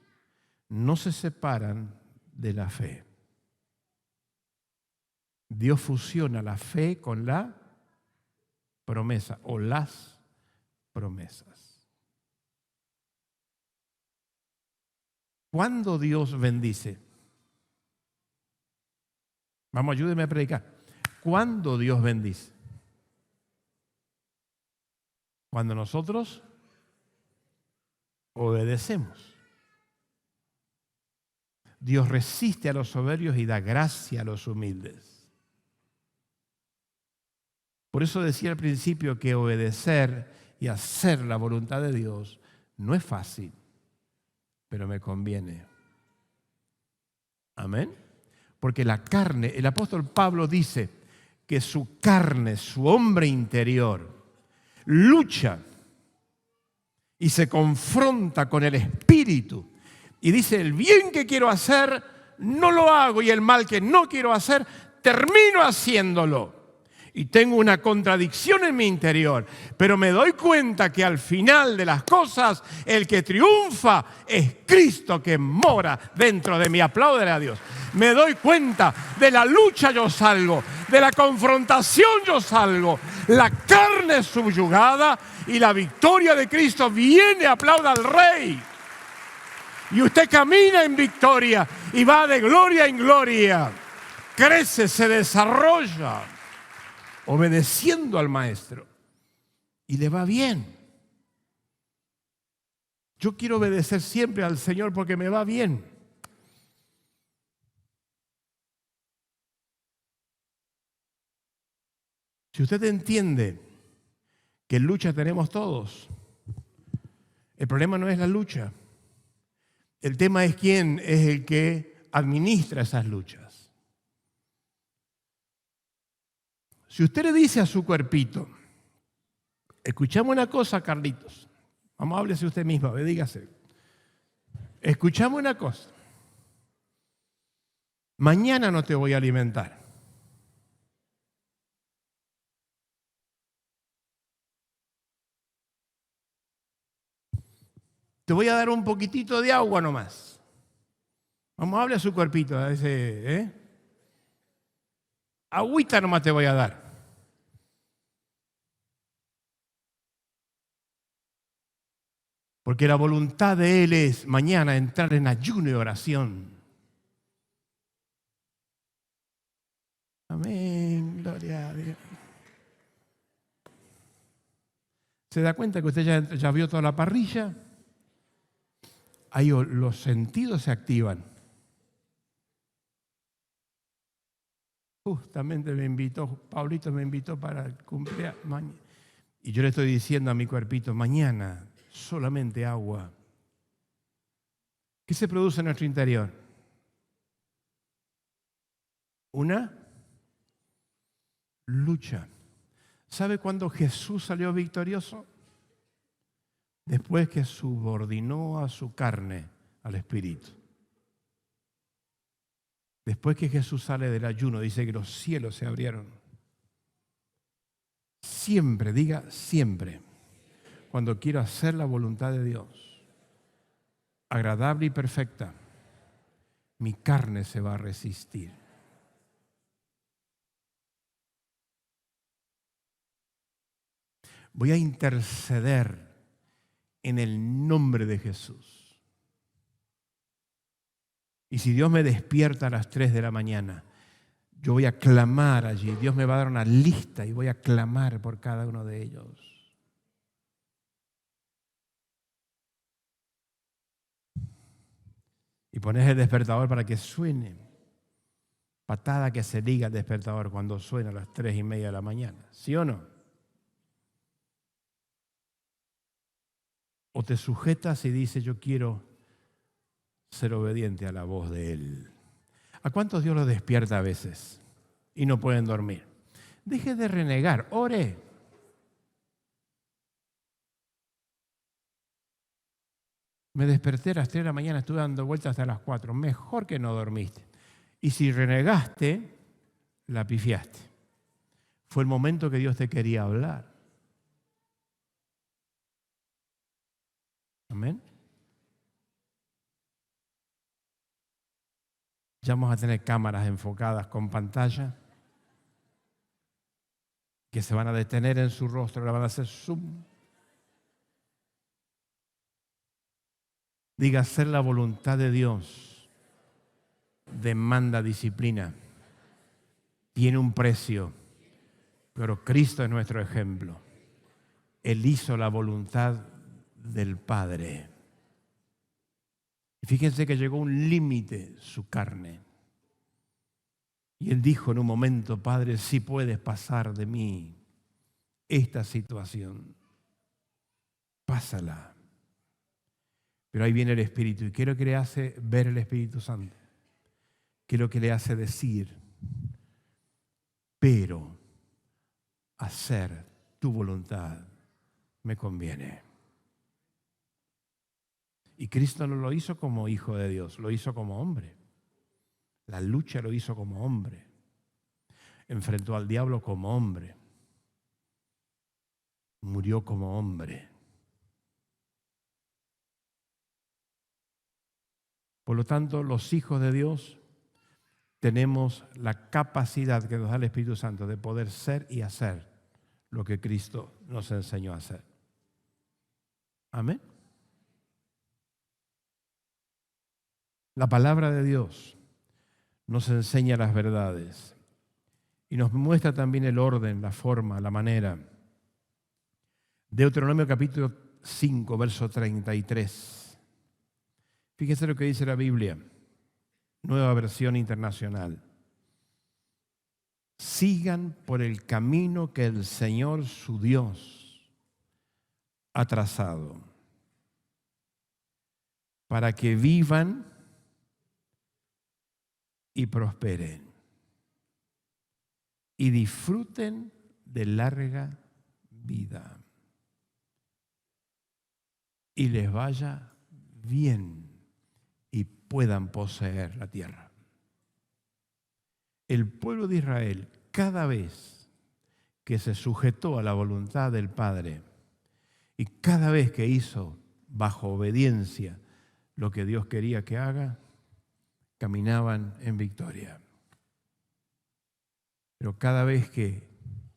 no se separan de la fe. Dios fusiona la fe con la promesa o las promesas. ¿Cuándo Dios bendice? Vamos, ayúdeme a predicar. ¿Cuándo Dios bendice? Cuando nosotros obedecemos. Dios resiste a los soberbios y da gracia a los humildes. Por eso decía al principio que obedecer y hacer la voluntad de Dios no es fácil, pero me conviene. Amén. Porque la carne, el apóstol Pablo dice que su carne, su hombre interior, lucha y se confronta con el espíritu. Y dice, el bien que quiero hacer, no lo hago, y el mal que no quiero hacer, termino haciéndolo. Y tengo una contradicción en mi interior, pero me doy cuenta que al final de las cosas, el que triunfa es Cristo que mora dentro de mí. Apláudele a Dios. Me doy cuenta, de la lucha yo salgo, de la confrontación yo salgo. La carne es subyugada y la victoria de Cristo viene, aplauda al Rey. Y usted camina en victoria y va de gloria en gloria. Crece, se desarrolla, obedeciendo al Maestro. Y le va bien. Yo quiero obedecer siempre al Señor porque me va bien. Si usted entiende que lucha tenemos todos, el problema no es la lucha. El tema es quién es el que administra esas luchas. Si usted le dice a su cuerpito, escuchamos una cosa, Carlitos, vamos a háblese usted mismo, dígase, escuchamos una cosa, mañana no te voy a alimentar. Te voy a dar un poquitito de agua nomás. Vamos a hablar a su cuerpito, a ese, agüita nomás te voy a dar. Porque la voluntad de Él es mañana entrar en ayuno y oración. Amén, gloria a Dios. ¿Se da cuenta que usted ya vio toda la parrilla? Ahí los sentidos se activan. Justamente Paulito me invitó para el cumpleaños. Y yo le estoy diciendo a mi cuerpito, mañana solamente agua. ¿Qué se produce en nuestro interior? Una lucha. ¿Sabe cuándo Jesús salió victorioso? Después que subordinó a su carne al Espíritu. Después que Jesús sale del ayuno, dice que los cielos se abrieron. Siempre, diga siempre, cuando quiero hacer la voluntad de Dios, agradable y perfecta, mi carne se va a resistir. Voy a interceder en el nombre de Jesús. Y si Dios me despierta a las 3 de la mañana, Yo voy a clamar allí. Dios me va a dar una lista y voy a clamar por cada uno de ellos. Y pones el despertador para que suene. Patada que se diga el despertador cuando suena a las 3:30 de la mañana. ¿Sí o no? O te sujetas y dices, yo quiero ser obediente a la voz de Él. ¿A cuántos Dios los despierta a veces y no pueden dormir? Deje de renegar, ore. Me desperté a las 3 de la mañana, estuve dando vueltas hasta las 4. Mejor que no dormiste. Y si renegaste, la pifiaste. Fue el momento que Dios te quería hablar. Amén. Ya vamos a tener cámaras enfocadas con pantalla que se van a detener en su rostro, le van a hacer zoom. Diga, hacer la voluntad de Dios demanda disciplina, tiene un precio, pero Cristo es nuestro ejemplo. Él hizo la voluntad del Padre. Y fíjense que llegó a un límite su carne. Y Él dijo en un momento, Padre, si puedes pasar de mí esta situación, pásala. Pero ahí viene el Espíritu. ¿Y qué es lo que le hace ver el Espíritu Santo? ¿Qué es lo que le hace decir? Pero hacer tu voluntad me conviene. Y Cristo no lo hizo como hijo de Dios, lo hizo como hombre. La lucha lo hizo como hombre. Enfrentó al diablo como hombre. Murió como hombre. Por lo tanto, los hijos de Dios tenemos la capacidad que nos da el Espíritu Santo de poder ser y hacer lo que Cristo nos enseñó a hacer. Amén. La palabra de Dios nos enseña las verdades y nos muestra también el orden, la forma, la manera. Deuteronomio capítulo 5, verso 33. Fíjense lo que dice la Biblia, Nueva Versión Internacional. Sigan por el camino que el Señor su Dios ha trazado, para que vivan y prosperen y disfruten de larga vida y les vaya bien y puedan poseer la tierra. El pueblo de Israel, cada vez que se sujetó a la voluntad del Padre y cada vez que hizo bajo obediencia lo que Dios quería que haga, caminaban en victoria. Pero cada vez que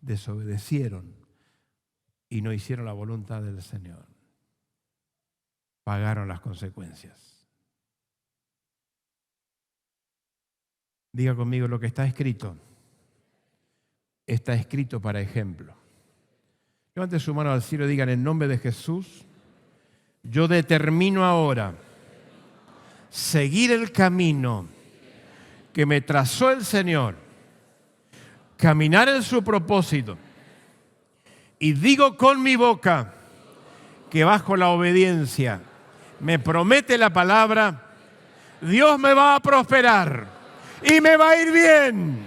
desobedecieron y no hicieron la voluntad del Señor, pagaron las consecuencias. Diga conmigo, lo que está escrito para ejemplo. Levante su mano al cielo y digan, en nombre de Jesús, yo determino ahora seguir el camino que me trazó el Señor, caminar en su propósito, y digo con mi boca que bajo la obediencia me promete la palabra, Dios me va a prosperar y me va a ir bien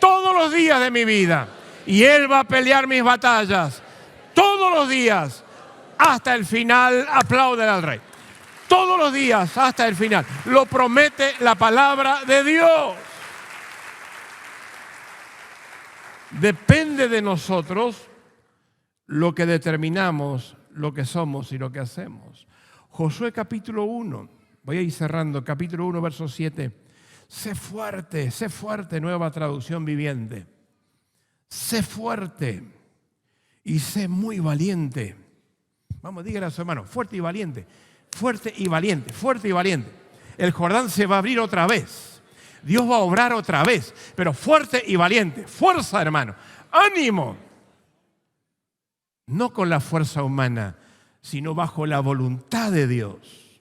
todos los días de mi vida. Y Él va a pelear mis batallas todos los días hasta el final. Aplauden al Rey. Todos los días hasta el final. Lo promete la palabra de Dios. Depende de nosotros lo que determinamos, lo que somos y lo que hacemos. Josué capítulo 1. Voy a ir cerrando. Capítulo 1, verso 7. Sé fuerte, Nueva Traducción Viviente. Sé fuerte y sé muy valiente. Vamos, dígale a su hermano, fuerte y valiente. Fuerte y valiente, fuerte y valiente. El Jordán se va a abrir otra vez. Dios va a obrar otra vez, pero fuerte y valiente. Fuerza, hermano. ¡Ánimo! No con la fuerza humana, sino bajo la voluntad de Dios.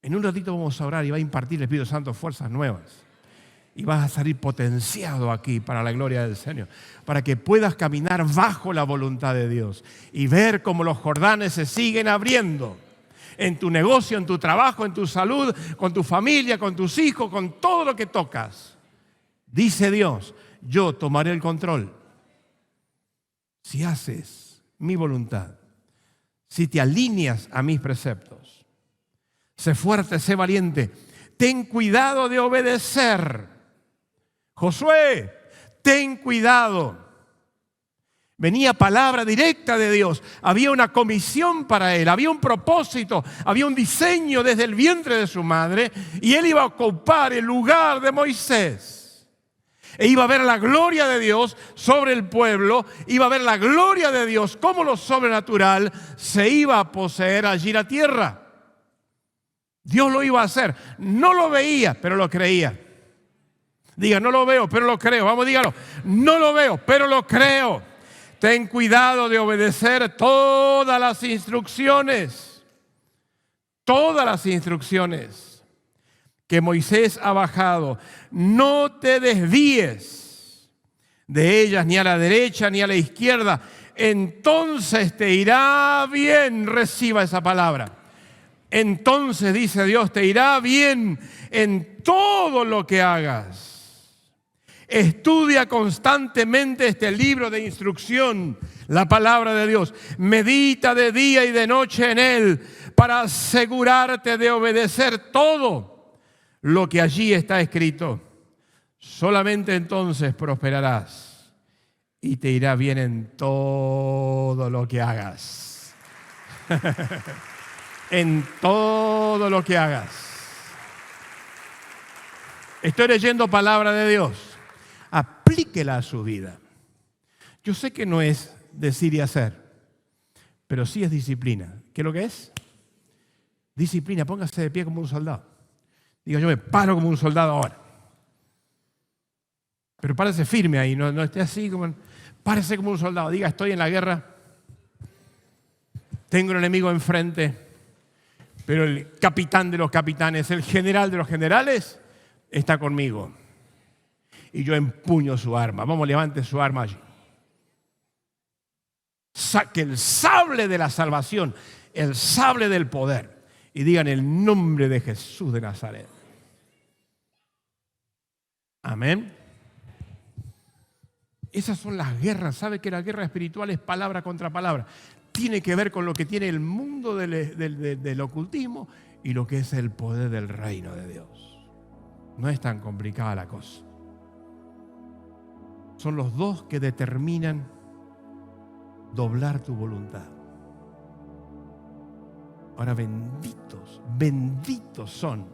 En un ratito vamos a orar y va a impartir el Espíritu Santo fuerzas nuevas. Y vas a salir potenciado aquí para la gloria del Señor, para que puedas caminar bajo la voluntad de Dios y ver cómo los Jordanes se siguen abriendo en tu negocio, en tu trabajo, en tu salud, con tu familia, con tus hijos, con todo lo que tocas. Dice Dios, yo tomaré el control. Si haces mi voluntad, si te alineas a mis preceptos, sé fuerte, sé valiente, ten cuidado de obedecer. Josué, ten cuidado. Venía palabra directa de Dios. Había una comisión para él, había un propósito, había un diseño desde el vientre de su madre y él iba a ocupar el lugar de Moisés. E iba a ver la gloria de Dios sobre el pueblo, iba a ver la gloria de Dios como lo sobrenatural se iba a poseer allí la tierra. Dios lo iba a hacer. No lo veía, pero lo creía. Diga, no lo veo, pero lo creo. Vamos, dígalo. No lo veo, pero lo creo. Ten cuidado de obedecer todas las instrucciones. Todas las instrucciones que Moisés ha bajado. No te desvíes de ellas ni a la derecha ni a la izquierda. Entonces te irá bien. Reciba esa palabra. Entonces, dice Dios, te irá bien en todo lo que hagas. Estudia constantemente este libro de instrucción, la palabra de Dios. Medita de día y de noche en él para asegurarte de obedecer todo lo que allí está escrito. Solamente entonces prosperarás y te irá bien en todo lo que hagas. En todo lo que hagas. Estoy leyendo palabra de Dios. Aplíquela a su vida. Yo sé que no es decir y hacer, pero sí es disciplina. ¿Qué es lo que es? Disciplina. Póngase de pie como un soldado. Diga, yo me paro como un soldado ahora. Pero párese firme ahí, no esté así como... Párese como un soldado. Diga, estoy en la guerra. Tengo un enemigo enfrente. Pero el capitán de los capitanes, el general de los generales, está conmigo. Y yo empuño su arma. Vamos, levante su arma allí. Saque el sable de la salvación, el sable del poder. Y digan el nombre de Jesús de Nazaret. Amén. Esas son las guerras. ¿Sabe que la guerra espiritual es palabra contra palabra? Tiene que ver con lo que tiene el mundo del ocultismo y lo que es el poder del reino de Dios. No es tan complicada la cosa. Son los dos que determinan doblar tu voluntad. Ahora, benditos son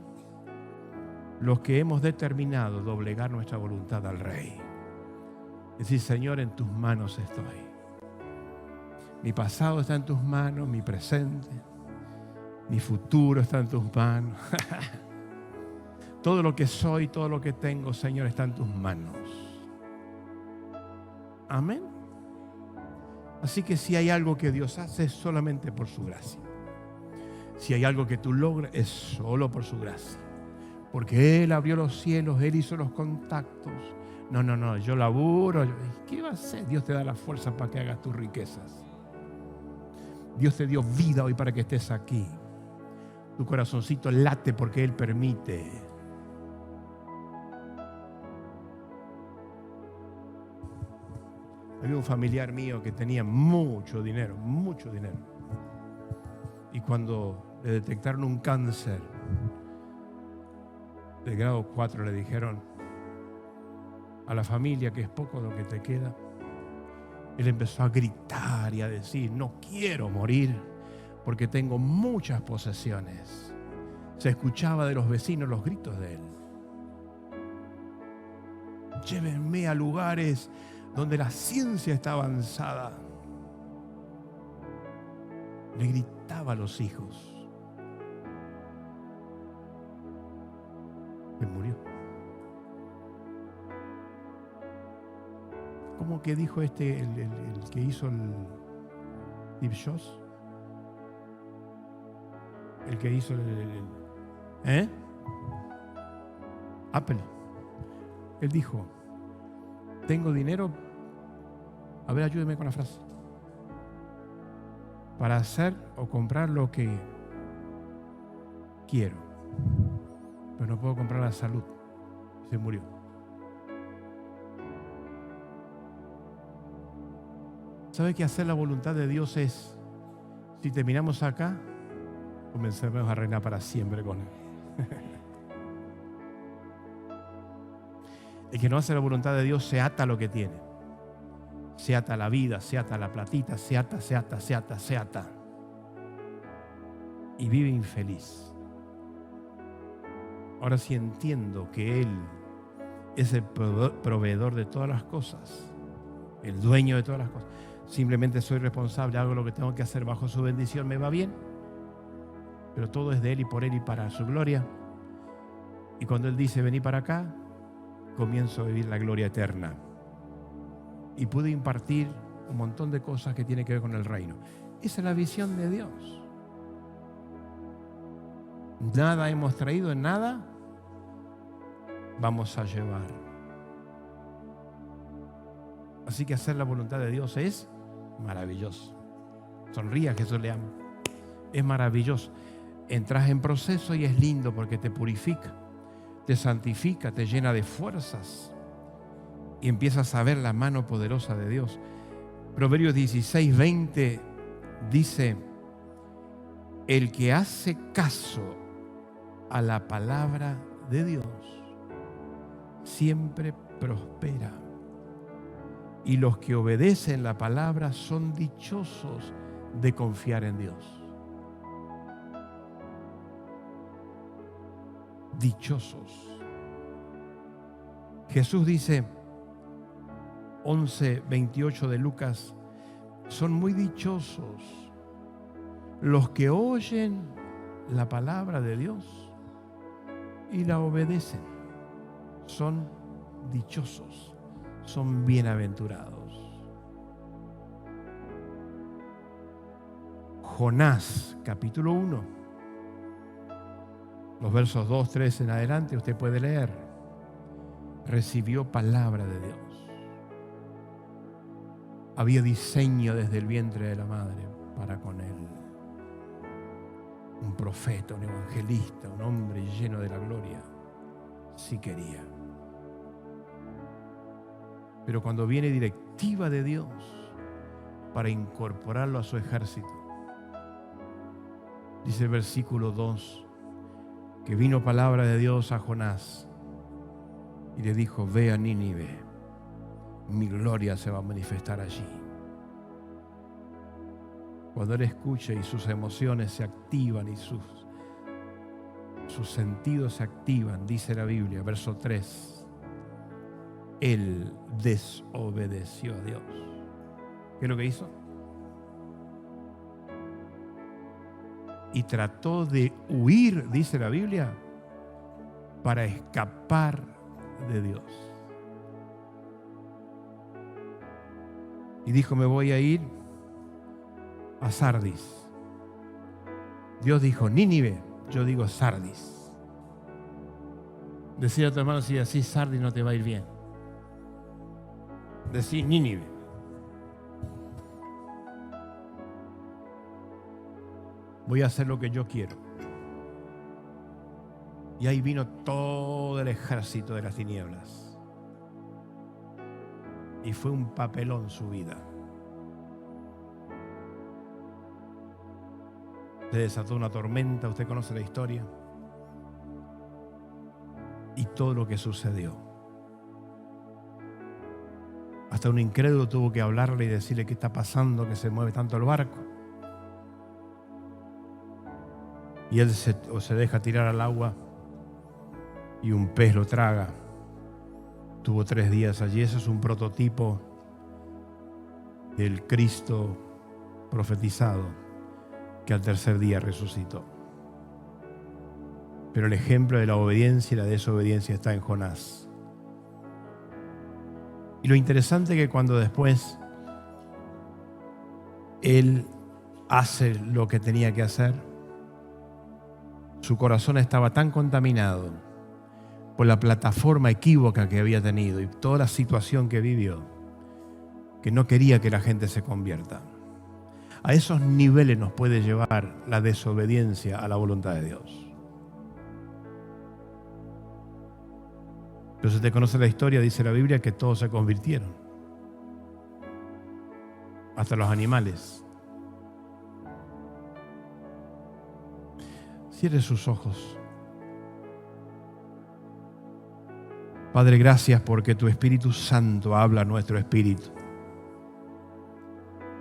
los que hemos determinado doblegar nuestra voluntad al Rey. Decir, Señor, en tus manos estoy. Mi pasado está en tus manos, mi presente, mi futuro está en tus manos. Todo lo que soy, todo lo que tengo, Señor, está en tus manos. Amén. Así que si hay algo que Dios hace es solamente por su gracia. Si hay algo que tú logras es solo por su gracia. Porque Él abrió los cielos, Él hizo los contactos. No, yo laburo. ¿Qué va a hacer? Dios te da la fuerza para que hagas tus riquezas. Dios te dio vida hoy para que estés aquí. Tu corazoncito late porque Él permite. Había un familiar mío que tenía mucho dinero. Y cuando le detectaron un cáncer de grado 4, le dijeron a la familia que es poco lo que te queda. Él empezó a gritar y a decir, no quiero morir porque tengo muchas posesiones. Se escuchaba de los vecinos los gritos de él. Llévenme a lugares donde la ciencia está avanzada. Le gritaba a los hijos. Él murió. ¿cómo que dijo el que hizo el Steve Jobs? El que hizo Apple. Él dijo, tengo dinero, a ver, ayúdeme con la frase, para hacer o comprar lo que quiero, pero no puedo comprar la salud. Se murió. ¿Sabe que hacer la voluntad de Dios es, si terminamos acá, comenzaremos a reinar para siempre con Él? El que no hace la voluntad de Dios se ata a lo que tiene. Se ata a la vida, se ata a la platita, se ata. Y vive infeliz. Ahora sí entiendo que Él es el proveedor de todas las cosas, el dueño de todas las cosas. Simplemente soy responsable, hago lo que tengo que hacer bajo su bendición, me va bien. Pero todo es de Él y por Él y para su gloria. Y cuando Él dice, vení para acá, comienzo a vivir la gloria eterna. Y pude impartir un montón de cosas que tienen que ver con el reino. Esa es la visión de Dios. Nada hemos traído, en nada vamos a llevar. Así que hacer la voluntad de Dios es maravilloso. Sonría, Jesús le ama. Es maravilloso. Entras en proceso y es lindo porque te purifica, te santifica, te llena de fuerzas y empiezas a ver la mano poderosa de Dios. Proverbios 16:20 dice, el que hace caso a la palabra de Dios siempre prospera, y los que obedecen la palabra son dichosos de confiar en Dios. Dichosos. Jesús dice, 11:28 de Lucas, son muy dichosos los que oyen la palabra de Dios y la obedecen. Son dichosos, son bienaventurados. Jonás, capítulo 1, los versos 2, 3 en adelante, usted puede leer. Recibió palabra de Dios. Había diseño desde el vientre de la madre para con él. Un profeta, un evangelista, un hombre lleno de la gloria, si quería. Pero cuando viene directiva de Dios para incorporarlo a su ejército, dice el versículo 2, que vino palabra de Dios a Jonás y le dijo, ve a Nínive, mi gloria se va a manifestar allí. Cuando él escuche y sus emociones se activan y sus sentidos se activan, dice la Biblia, verso 3, él desobedeció a Dios. ¿Qué es lo que hizo? Y trató de huir, dice la Biblia, para escapar de Dios. Y dijo, me voy a ir a Sardis. Dios dijo, Nínive, yo digo Sardis. Decía a tu hermano, si así Sardis no te va a ir bien. Decís Nínive. Voy a hacer lo que yo quiero. Y ahí vino todo el ejército de las tinieblas. Y fue un papelón su vida. Se desató una tormenta, usted conoce la historia. Y todo lo que sucedió. Hasta un incrédulo tuvo que hablarle y decirle qué está pasando, que se mueve tanto el barco. Y él se deja tirar al agua y un pez lo traga. Tuvo 3 días allí. Ese es un prototipo del Cristo profetizado que al 3er día resucitó. Pero el ejemplo de la obediencia y la desobediencia está en Jonás. Y lo interesante es que cuando después él hace lo que tenía que hacer, su corazón estaba tan contaminado por la plataforma equívoca que había tenido y toda la situación que vivió, que no quería que la gente se convierta. A esos niveles nos puede llevar la desobediencia a la voluntad de Dios. Pero si te conoce la historia, dice la Biblia que todos se convirtieron, hasta los animales. Cierre sus ojos. Padre, gracias porque tu Espíritu Santo habla a nuestro espíritu.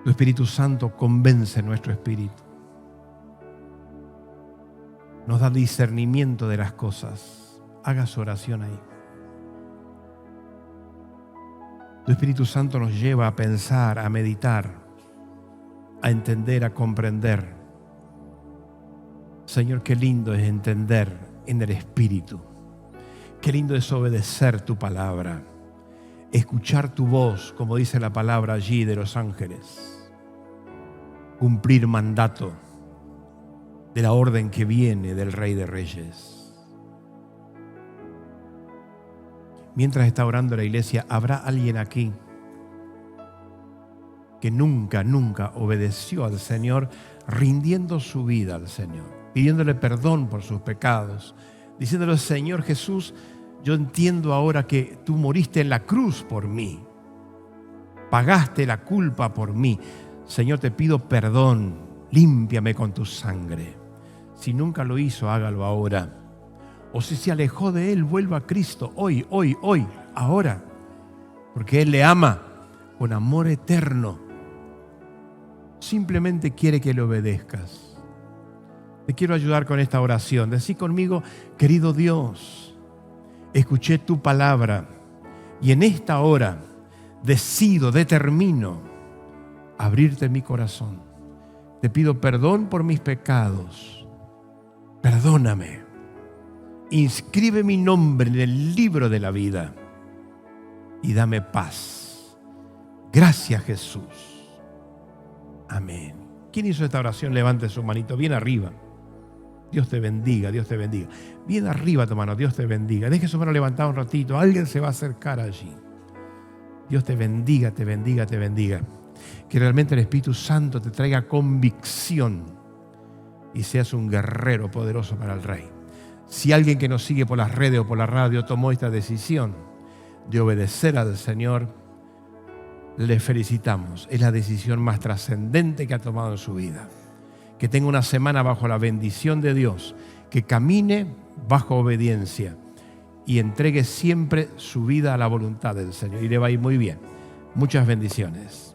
Tu Espíritu Santo convence nuestro espíritu. Nos da discernimiento de las cosas. Haga su oración ahí. Tu Espíritu Santo nos lleva a pensar, a meditar, a entender, a comprender. Señor, qué lindo es entender en el Espíritu. Qué lindo es obedecer tu palabra. Escuchar tu voz, como dice la palabra allí de los ángeles. Cumplir mandato de la orden que viene del Rey de Reyes. Mientras está orando la iglesia, ¿habrá alguien aquí que nunca obedeció al Señor, rindiendo su vida al Señor, pidiéndole perdón por sus pecados, diciéndole: Señor Jesús, yo entiendo ahora que tú moriste en la cruz por mí, pagaste la culpa por mí. Señor, te pido perdón, límpiame con tu sangre. Si nunca lo hizo, hágalo ahora. O si se alejó de Él, vuelva a Cristo hoy, ahora. Porque Él le ama con amor eterno. Simplemente quiere que le obedezcas. Te quiero ayudar con esta oración. Decí conmigo: querido Dios, escuché tu palabra y en esta hora determino abrirte mi corazón. Te pido perdón por mis pecados. Perdóname. Inscribe mi nombre en el libro de la vida y dame paz. Gracias, Jesús. Amén. ¿Quién hizo esta oración? Levante su manito bien arriba. Dios te bendiga, Dios te bendiga. Bien arriba tu mano, Dios te bendiga. Deje su mano levantada un ratito, alguien se va a acercar allí. Dios te bendiga, te bendiga, te bendiga. Que realmente el Espíritu Santo te traiga convicción y seas un guerrero poderoso para el Rey. Si alguien que nos sigue por las redes o por la radio tomó esta decisión de obedecer al Señor, le felicitamos. Es la decisión más trascendente que ha tomado en su vida. Que tenga una semana bajo la bendición de Dios, que camine bajo obediencia y entregue siempre su vida a la voluntad del Señor. Y le va a ir muy bien. Muchas bendiciones.